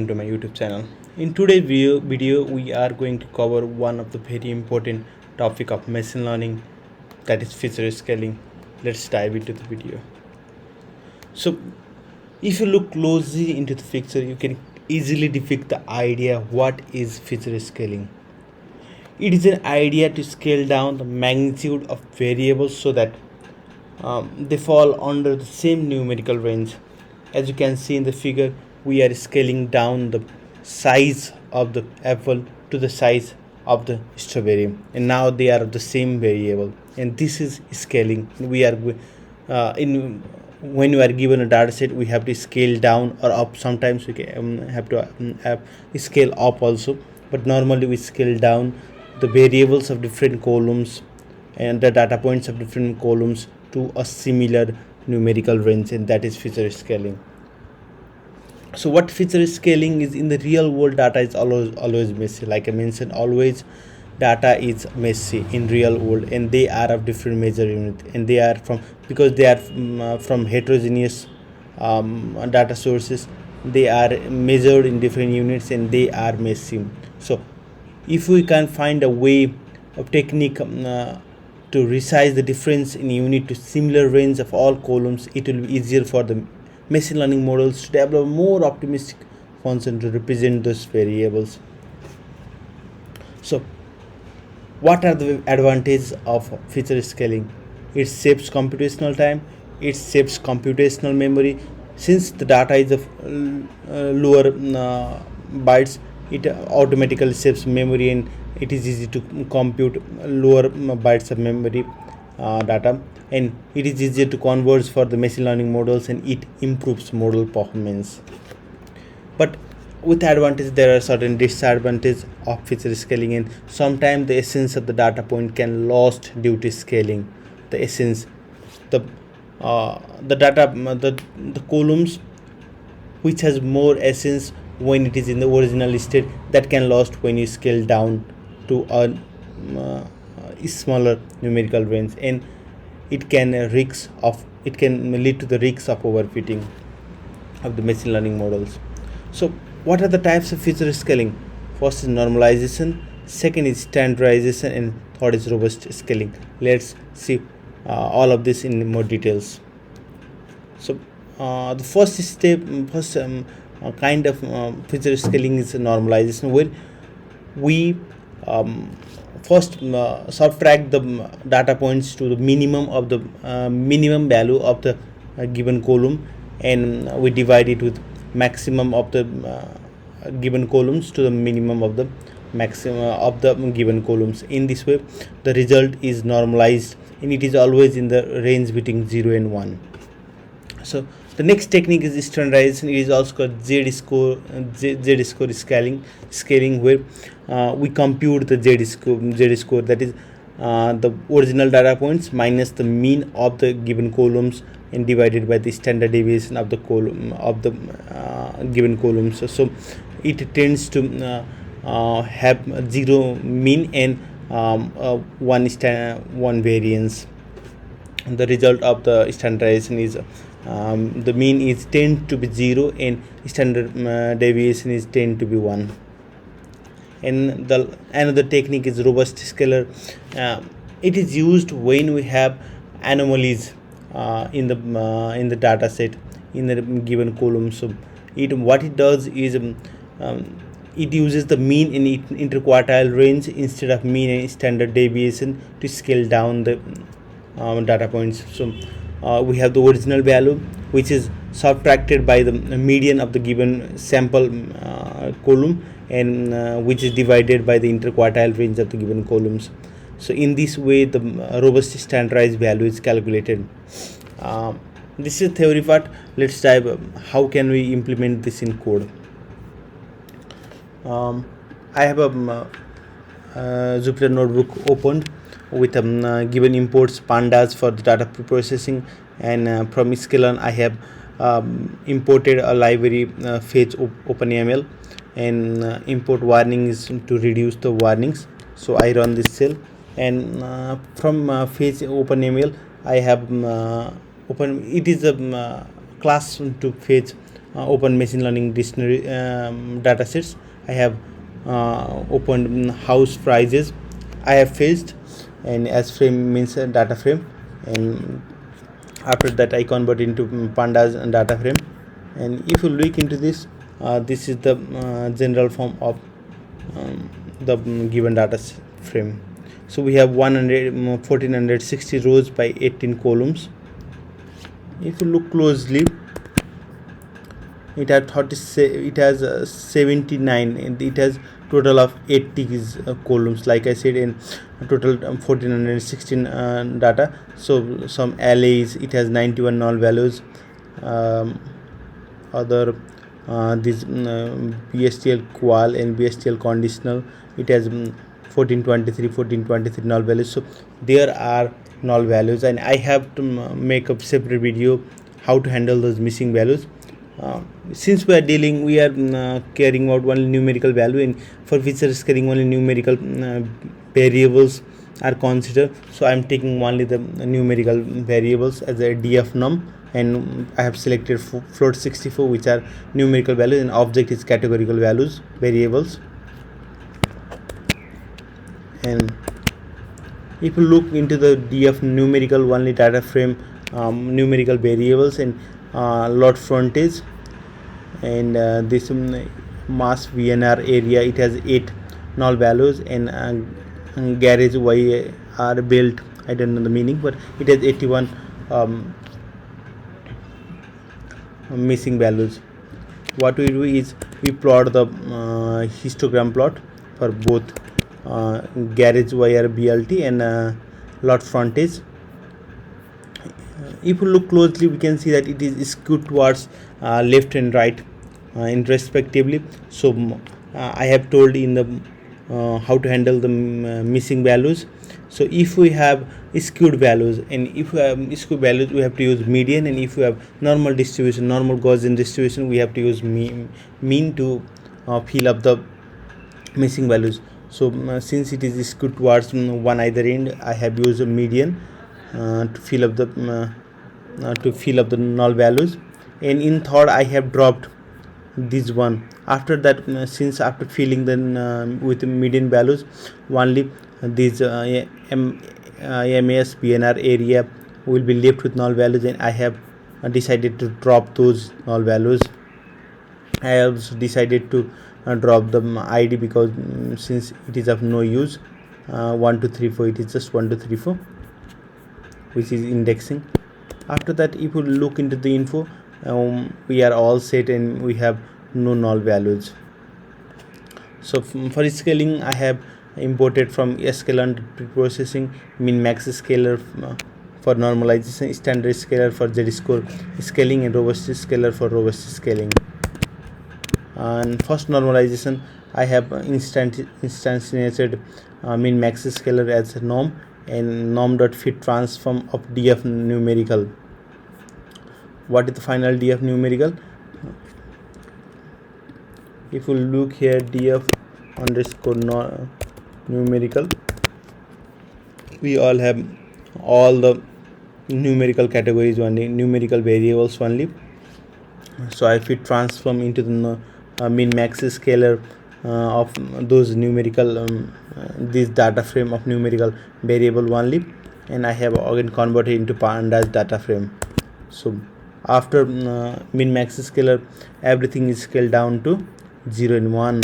To my YouTube channel. In today's video we are going to cover one of the very important topic of machine learning, that is feature scaling. Let's dive into the video. So if you look closely into the picture, you can easily depict the idea what is feature scaling. It is an idea to scale down the magnitude of variables so that they fall under the same numerical range. As you can see in the figure, we are scaling down the size of the apple to the size of the strawberry, and now they are of the same variable, and this is scaling. We are in when you are given a data set, we have to scale down or up. Sometimes we can, have to scale up also, but normally we scale down the variables of different columns and the data points of different columns to a similar numerical range, and that is feature scaling. So what feature scaling is, in the real world, data is always messy. Like I mentioned, always data is messy in real world, and they are of different measure unit, and they are because they are from heterogeneous data sources. They are measured in different units and they are messy. So if we can find a way of technique to resize the difference in unit to similar range of all columns, it will be easier for the machine learning models to develop more optimistic function to represent those variables. So what are the advantages of feature scaling? It saves computational time, it saves computational memory. Since the data is of lower bytes, it automatically saves memory, and it is easy to compute lower bytes of memory data, and it is easier to converge for the machine learning models, and it improves model performance. But with advantage, there are certain disadvantages of feature scaling, and sometimes the essence of the data point can lost due to scaling. The essence, the data, the columns which has more essence when it is in the original state, that can lost when you scale down to a smaller numerical range, and it can lead to the risks of overfitting of the machine learning models. So what are the types of feature scaling? First is normalization, second is standardization, and third is robust scaling. Let's see all of this in more details. So the first kind of feature scaling is normalization, where we first subtract the data points to the minimum of the minimum value of the given column, and we divide it with maximum of the given columns to the minimum of the maximum of the given columns. In this way, the result is normalized, and it is always in the range between 0 and 1. So the next technique is standardization. It is also called z-score scaling, where we compute the z-score, that is the original data points minus the mean of the given columns, and divided by the standard deviation of the column of the given columns. So it tends to have zero mean and one variance. The result of the standardization is the mean is tend to be 0 and standard deviation is tend to be 1. And the another technique is robust scaler. It is used when we have anomalies in the data set in the given column. So what it does is it uses the mean in interquartile range instead of mean and standard deviation to scale down the data points. So we have the original value, which is subtracted by the median of the given sample column, and which is divided by the interquartile range of the given columns. So in this way, the robust standardized value is calculated. This is theory part. Let's dive how can we implement this in code. I have a Jupyter notebook opened with given imports pandas for the data preprocessing, and from scikit-learn I have imported a library fetch OpenML, and import warnings to reduce the warnings. So I run this cell, and from fetch OpenML I have it is a class to fetch open machine learning dictionary data sets. I have opened house prices. I have fetched, and as frame means data frame, and after that I convert into pandas and data frame. And if you look into this, this is the general form of the given data frame. So we have 1460 rows by 18 columns. If you look closely, it has 79, and it has total of 80 columns. Like I said, in total 1416 data. So some LAs, it has 91 null values. Other this BSTL qual and BSTL conditional, it has 1423 null values. So there are null values, and I have to make a separate video how to handle those missing values. Since we are caring about only numerical value, and for feature scaling only numerical variables are considered, so I am taking only the numerical variables as a df num, and I have selected float 64, which are numerical values, and object is categorical values variables. And if you look into the df numerical only data frame, numerical variables, and lot frontage, and this mass VNR area, it has 8 null values, and garage Y are built, I don't know the meaning, but it has 81 missing values. What we do is we plot the histogram plot for both garage wire BLT and lot frontage. If you look closely, we can see that it is skewed towards left and right in respectively. So I have told in the how to handle the missing values. So if we have skewed values, and if we have skewed values, we have to use median, and if we have normal distribution, normal Gaussian distribution, we have to use mean to fill up the missing values. So since it is skewed towards one either end, I have used a median to fill up the null values. And in third, I have dropped this one. After that, since after filling the with median values, only this MAS PNR area will be left with null values, and I have decided to drop those null values. I also decided to drop the ID, because since it is of no use. 1 2 3 4, it is just 1 2 3 4, which is indexing. After that, if you look into the info, we are all set, and we have no null values. So for scaling, I have imported from scikit-learn preprocessing, min max scaler for normalization, standard scaler for z-score scaling, and robust scaler for robust scaling. And first normalization, I have instantiated min max scaler as a norm, and norm.fit transform of df numerical. What is the final df numerical? If you look here, df underscore numerical, we all have all the numerical categories only, numerical variables only. So I fit transform into the min max scaler of those numerical this data frame of numerical variable only, and I have again converted into pandas data frame. So after min max scaler, everything is scaled down to 0 and 1.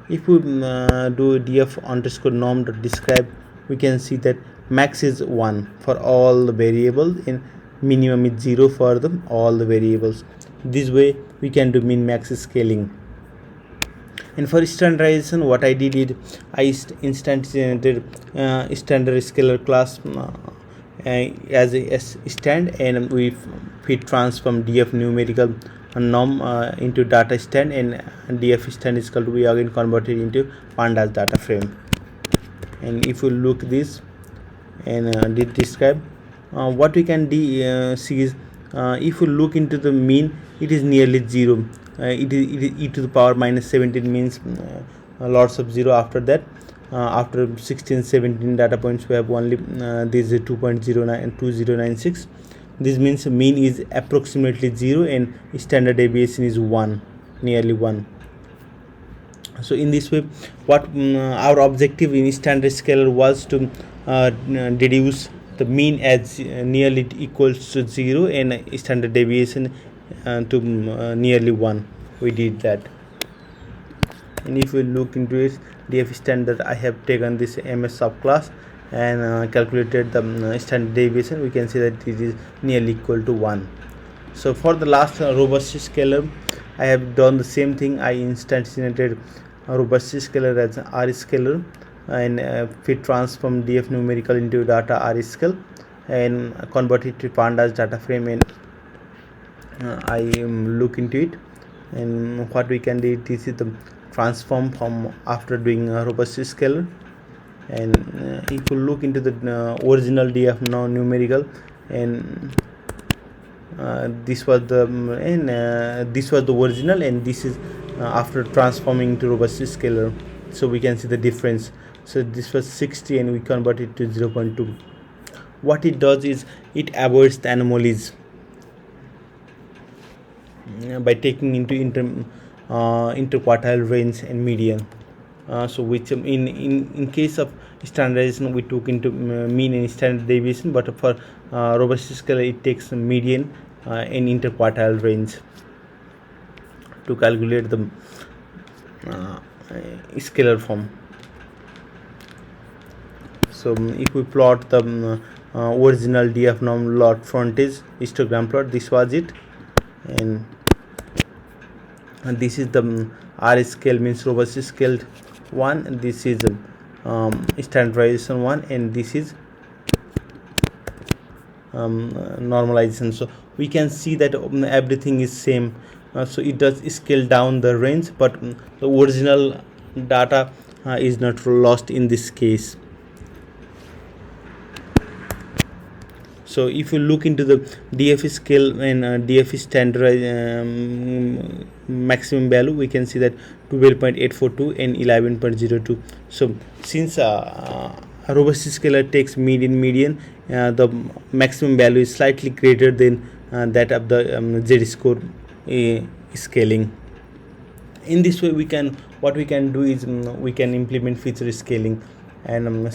If we do df underscore norm dot describe, we can see that max is 1 for all the variables, and minimum is 0 for all the variables. This way we can do min max scaling. And for standardization, what I did is I instantiated standard scaler class as a stand, and we fit transform df numerical norm into data stand, and df stand is called, we again converted into pandas data frame. And if you look this and did describe, what we can see is, if you look into the mean, it is nearly 0. It is e to the power minus 17, means lots of 0 after that. After 16 17 data points, we have only these 2.09 and 2096. This means mean is approximately 0 and standard deviation is 1, nearly 1. So in this way, what our objective in standard scaler was to deduce the mean as nearly equals to 0 and standard deviation to nearly 1. We did that. And if we look into it, df standard, I have taken this ms subclass and calculated the standard deviation. We can see that it is nearly equal to 1. So for the last robust scalar, I have done the same thing. I instantiated a robust scalar as r scalar and fit transform df numerical into data r scale and convert it to pandas data frame, and I look into it. And what we can do, this is the transform from after doing a robust scalar. And if you look into the original df now numerical, and this was the this was the original, and this is after transforming to robust scalar. So we can see the difference. So this was 60 and we convert it to 0.2. What it does is it avoids the anomalies by taking into interquartile range and median. So which in case of standardization we took into mean and standard deviation, but for robust scalar it takes median and interquartile range to calculate the scalar form. So if we plot the original df norm lot frontage histogram plot, this was it, and this is the r scale, means robust scaled 1, and this is standardization 1, and this is normalization. So we can see that everything is same. So it does scale down the range, but the original data is not lost in this case. So if you look into the df scale and df standard maximum value, we can see that 12.842 and 11.02. so since a robust scalar takes median, the maximum value is slightly greater than that of the z score scaling. In this way, what we can do is we can implement feature scaling and